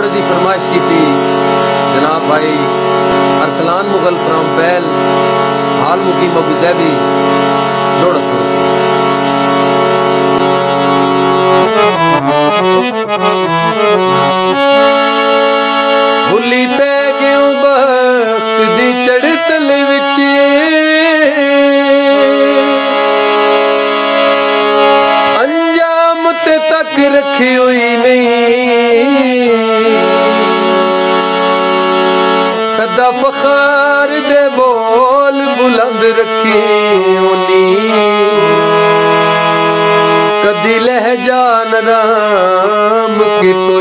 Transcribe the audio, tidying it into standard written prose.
जोर दी फरमाइश की थी जनाब भाई अरसलान मुगल फ्रॉम पहल हाल मुकीम अबू ज़ैबी जोड़ा सुन भुली पे गयो वक्त दी चढ़तल विच अंजाम ते तक रखी हुई नहीं सदा फखार दे बोल बुलंद रखी होनी कदी लहजा नराम की तो